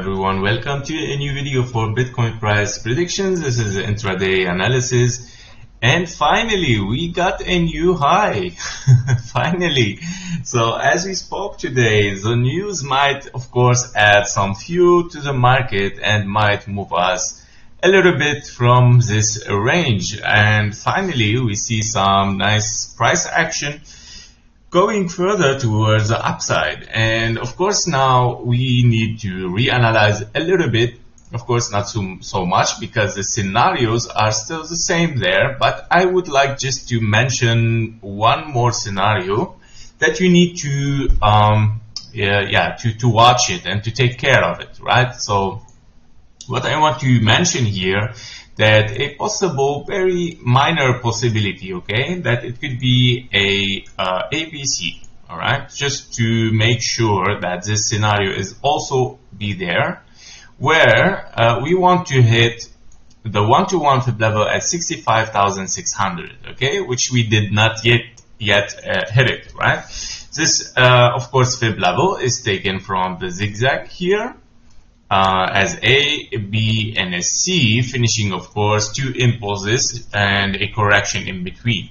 everyone, welcome to a new video for Bitcoin price predictions. This is intraday analysis, and finally we got a new high. Finally. So as we spoke today, the news might of course add some fuel to the market and might move us a little bit from this range, and finally we see some nice price action going further towards the upside. And of course now we need to reanalyze a little bit, of course not so much because the scenarios are still the same there, but I would like just to mention one more scenario that you need to to watch it and to take care of it, right? So what I want to mention here, that a possible, very minor possibility, okay, that it could be a APC, all right, just to make sure that this scenario is also be there, where we want to hit the one-to-one fib level at 65,600, okay, which we did not yet hit it, right? This, of course, fib level is taken from the zigzag here, as A, B, and a C, finishing of course two impulses and a correction in between.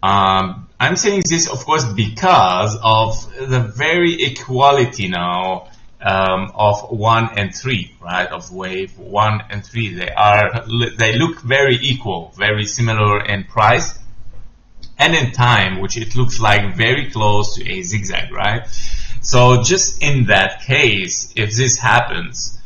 I'm saying this of course because of the very equality now of 1 and 3, right? Of wave 1 and 3, they look very equal, very similar in price and in time, which it looks like very close to a zigzag, right? So just in that case, if this happens,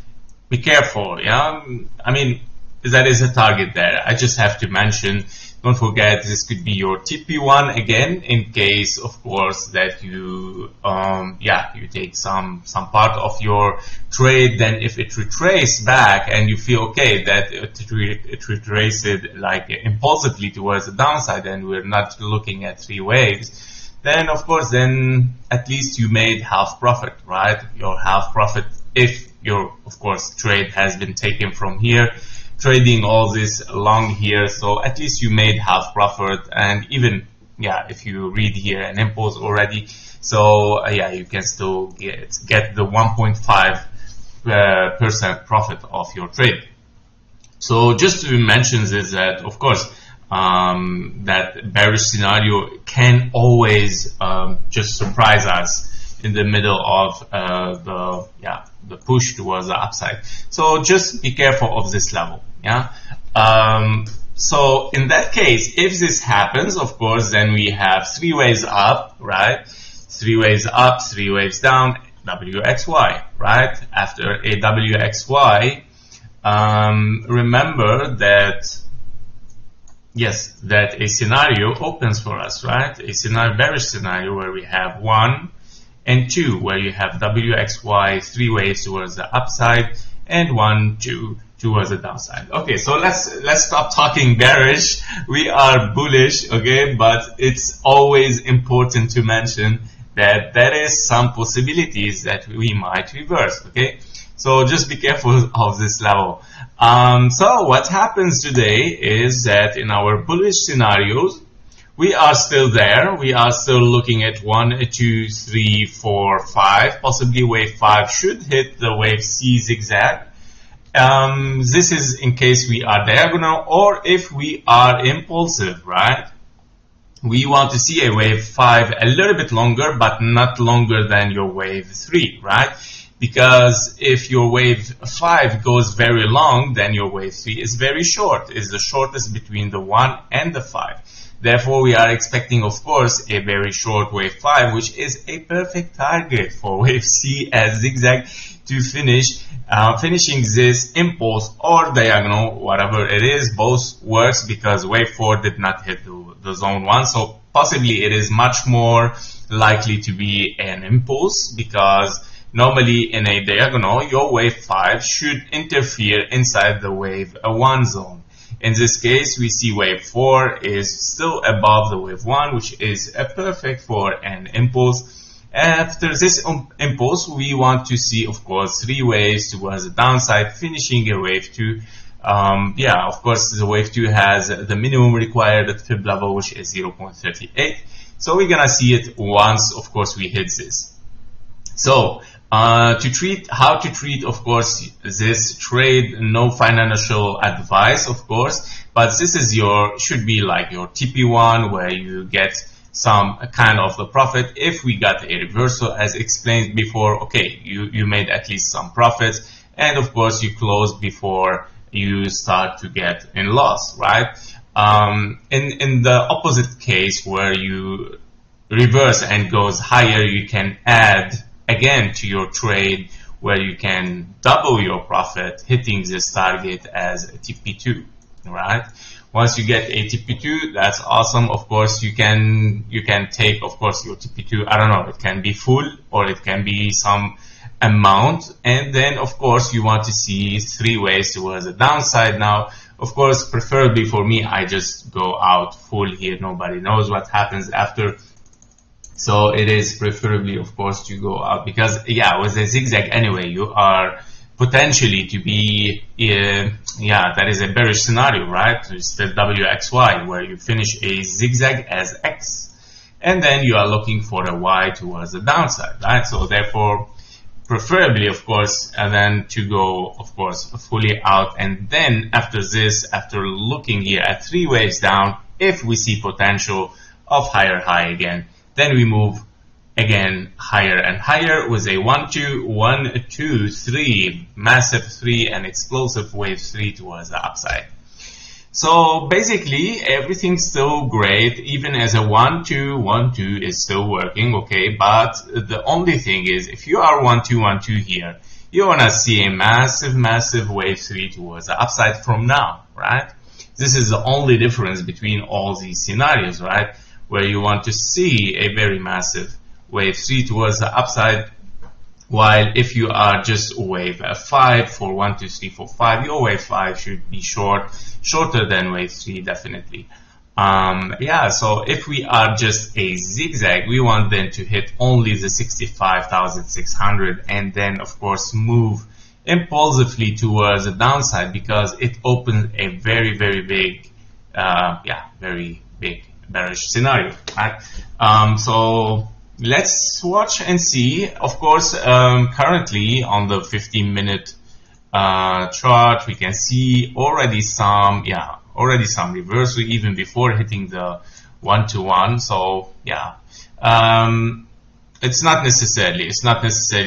be careful, yeah? I mean, that is a target there. I just have to mention, don't forget, this could be your TP1 again, in case, of course, that you, you take some part of your trade. Then if it retraces back and you feel okay that it retraces like impulsively towards the downside, and we're not looking at 3 waves, then of course, then at least you made half profit, right? Your half profit, if your, of course, trade has been taken from here, trading all this long here, so at least you made half profit. And even, if you read here an impulse already, so you can still get the 1.5% profit of your trade. So just to mention this, that of course, that bearish scenario can always just surprise us in the middle of the push towards the upside. So just be careful of this level. So in that case, if this happens, of course, then we have 3 waves up, right? 3 waves up, 3 waves down, WXY, right? After a WXY, remember that that a scenario opens for us, right? A scenario, bearish scenario, where we have 1 and 2, where you have WXY, 3 waves towards the upside, and 1, 2 towards the downside. Okay, so let's stop talking bearish. We are bullish, okay, but it's always important to mention that there is some possibilities that we might reverse, okay? So just be careful of this level. So what happens today is that in our bullish scenarios, we are still there. We are still looking at 1, 2, 3, 4, 5. Possibly wave 5 should hit the wave C zigzag. This is in case we are diagonal, or if we are impulsive, right? We want to see a wave 5 a little bit longer, but not longer than your wave 3, right? Because if your wave 5 goes very long, then your wave 3 is very short, is the shortest between the 1 and the 5. Therefore, we are expecting, of course, a very short wave 5, which is a perfect target for wave C as zigzag to finish, finishing this impulse or diagonal, whatever it is, both works, because wave 4 did not hit the zone 1. So possibly it is much more likely to be an impulse, because normally in a diagonal, your wave 5 should interfere inside the wave 1 zone. In this case, we see wave 4 is still above the wave 1, which is perfect for an impulse. After this impulse, we want to see, of course, 3 waves towards the downside, finishing a wave 2. Of course, the wave 2 has the minimum required fib level, which is 0.38. So we're gonna see it once, of course, we hit this. So How to treat, of course, this trade, no financial advice, of course, but this is should be like your TP1, where you get some kind of the profit. If we got a reversal, as explained before, okay, you made at least some profits, and of course you close before you start to get in loss, right? In the opposite case, where you reverse and goes higher, you can add again to your trade, where you can double your profit, hitting this target as a TP2, right? Once you get a TP2, that's awesome. Of course, you can take, of course, your TP2, I don't know, it can be full or it can be some amount, and then of course you want to see 3 ways towards the downside. Now, of course, preferably for me, I just go out full here. Nobody knows what happens after. So it is preferably, of course, to go out, because yeah, with a zigzag anyway, you are potentially to be, that is a bearish scenario, right? It's the WXY, where you finish a zigzag as X, and then you are looking for a Y towards the downside, right? So therefore, preferably, of course, and then to go, of course, fully out, and then after this, after looking here at 3 waves down, if we see potential of higher high again, then we move again higher and higher with a 1, 2, 1, 2, 3, massive 3, and explosive wave 3 towards the upside. So basically, everything's still great, even as a 1, 2, 1, 2 is still working, okay? But the only thing is, if you are 1, 2, 1, 2 here, you want to see a massive, massive wave 3 towards the upside from now, right? This is the only difference between all these scenarios, right? Where you want to see a very massive wave 3 towards the upside, while if you are just wave 5 for 1, 2, 3, 4, 5, your wave 5 should be shorter than wave 3, definitely. So if we are just a zigzag, we want then to hit only the 65,600, and then of course move impulsively towards the downside, because it opens a very, very big, very big bearish scenario, right? So let's watch and see. Of course, currently on the 15-minute chart, we can see already some reversal even before hitting the 1-to-1. So it's not necessarily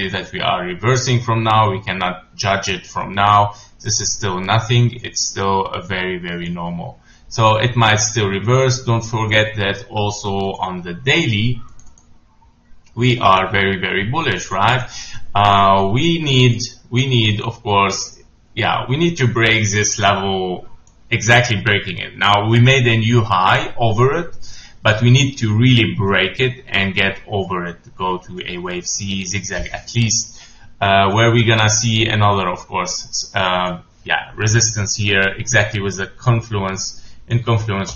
that we are reversing from now. We cannot judge it from now. This is still nothing. It's still a very, very normal. So it might still reverse. Don't forget that also on the daily, we are very, very bullish, right? We need, of course, we need to break this level, exactly breaking it. Now, we made a new high over it, but we need to really break it and get over it, go to a wave C zigzag at least, where we're gonna see another, of course, resistance here, exactly with the confluence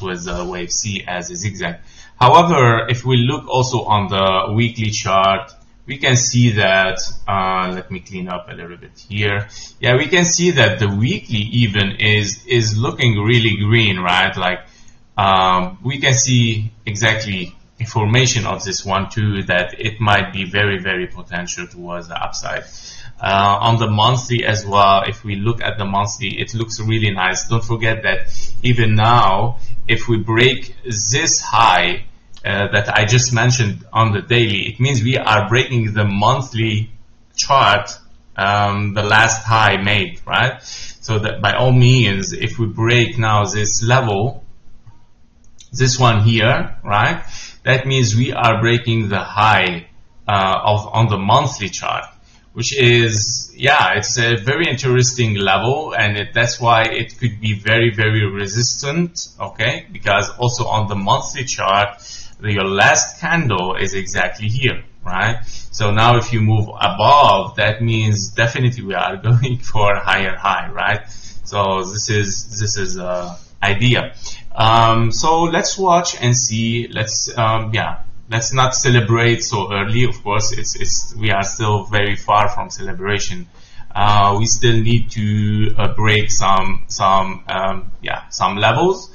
with the wave C as a zigzag. However, if we look also on the weekly chart, we can see that, let me clean up a little bit here. Yeah, we can see that the weekly even is looking really green, right? Like, we can see exactly a formation of this 1-2 that it might be very, very potential towards the upside. On the monthly as well, if we look at the monthly, it looks really nice. Don't forget that even now, if we break this high that I just mentioned on the daily, it means we are breaking the monthly chart, the last high made, right? So that by all means, if we break now this level, this one here, right, that means we are breaking the high on the monthly chart, which is, it's a very interesting level, and that's why it could be very, very resistant, okay? Because also on the monthly chart, your last candle is exactly here, right? So now if you move above, that means definitely we are going for a higher high, right? So this is idea. So let's watch and see. Let's not celebrate so early. Of course, we are still very far from celebration. We still need to break some levels,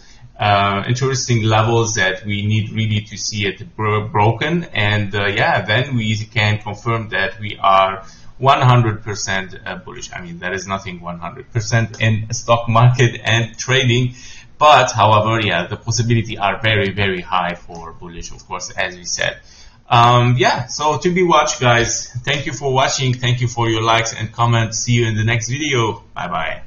interesting levels that we need really to see it broken, and then we can confirm that we are 100% bullish. I mean, there is nothing 100% in stock market and trading, but however, yeah, the possibility are very, very high for bullish, of course, as we said. Yeah, so to be watched, guys. Thank you for watching. Thank you for your likes and comments. See you in the next video. Bye bye.